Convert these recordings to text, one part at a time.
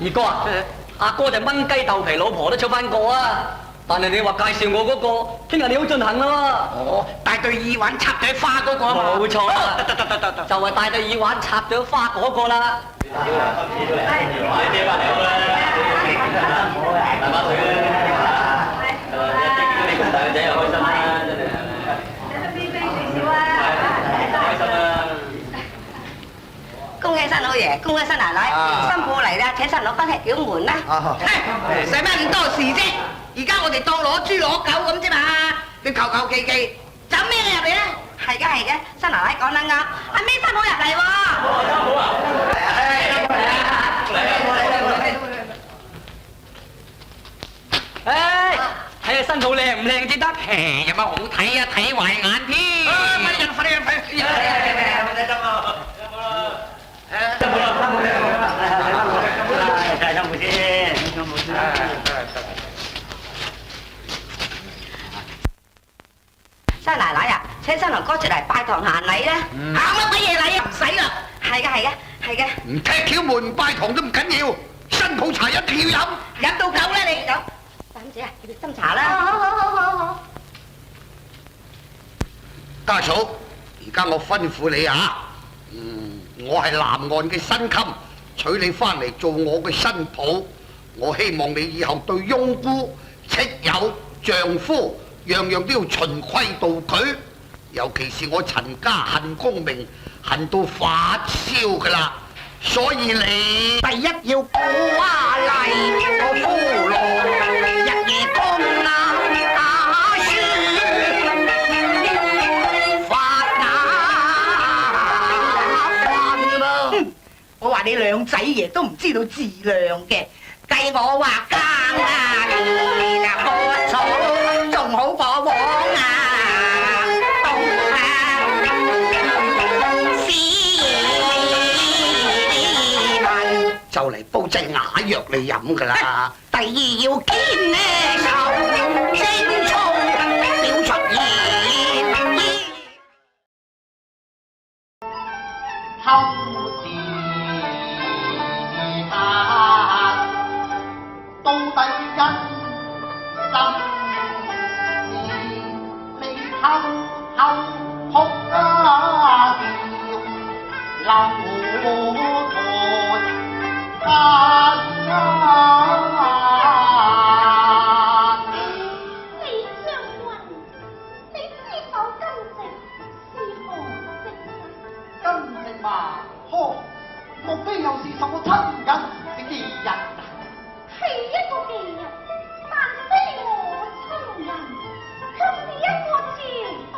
二哥啊，阿哥就炆雞豆皮，老婆都出翻個啊！但係你話介紹我嗰個，聽日你好進行啦喎！哦，戴對耳環插咗花嗰個啊嘛！冇錯啦，得，就係戴對耳環插咗花嗰個啦。恭喜新老爺，恭喜新奶奶，新抱嚟啦！請新郎賓吃繳門啦！使乜咁多事啫？而家我哋當攞豬攞狗咁啫嘛！你求求其其走咩入嚟咧？係嘅，新奶奶講得啱。阿咩新抱入嚟喎！睇下新抱靚唔靚至得？有乜好睇啊？睇壞眼添！新奶奶啊，請新郎哥出嚟拜堂行禮啦！行乜鬼嘢禮啊？唔使啦！係嘅。唔踢轎門拜堂都唔緊要，新抱茶一定要飲，飲到夠啦你！大嬸姐啊，叫啲斟茶啦！好。家嫂，而家我吩咐你啊，我係南岸嘅新襟，娶你翻嚟做我嘅新抱，我希望你以後對翁姑、戚友、丈夫樣樣都要循規蹈矩，尤其是我陳家恨功名，恨到發燒噶啦，所以你第一要顧娃麗個夫郎，日夜供啊打書發飯咯。我話你兩仔爺都唔知道自量嘅，計我話耕啊年啊播草，仲好過往啊冬啊絲文，就嚟煲劑啞藥你飲噶啦。第二要堅呢手精粗表出現。到底因心你偷哭啊叫流台間李將軍，你知否金城是何姓？金城嘛，呵，莫非又是什麼親人嘅異人？是一個妓人，但非我親人，卻是一個招待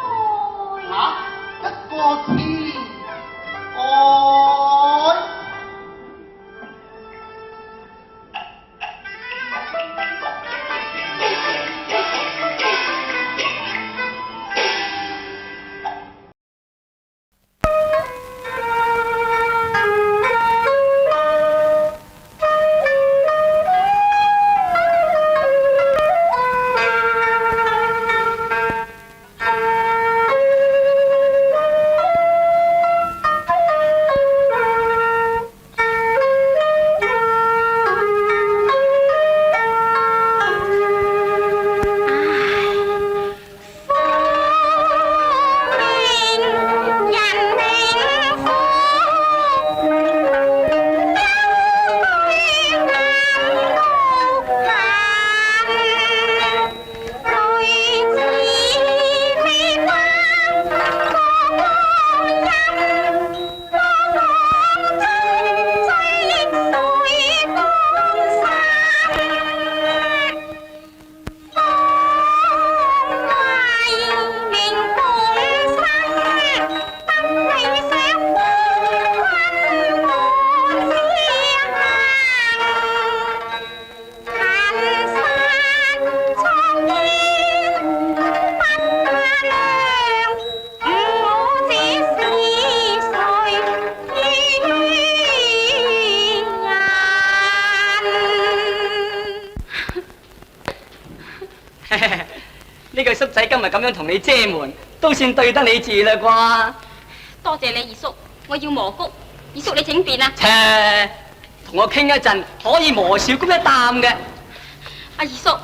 呢個叔仔今日咁樣同你遮門，都算對得你住啦啩？多謝你二叔，我要蘑菇，二叔你請便啊！切，同我傾一陣，可以磨小谷一擔嘅。阿二叔，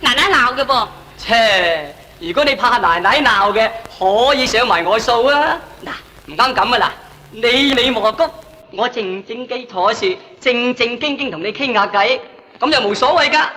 奶奶鬧嘅噃。切，如果你怕奶奶鬧嘅，可以上埋我數啊！嗱，唔啱咁啊嗱，你蘑菇，我靜靜雞坐樹，正正經經同你傾下偈，咁就冇所謂噶。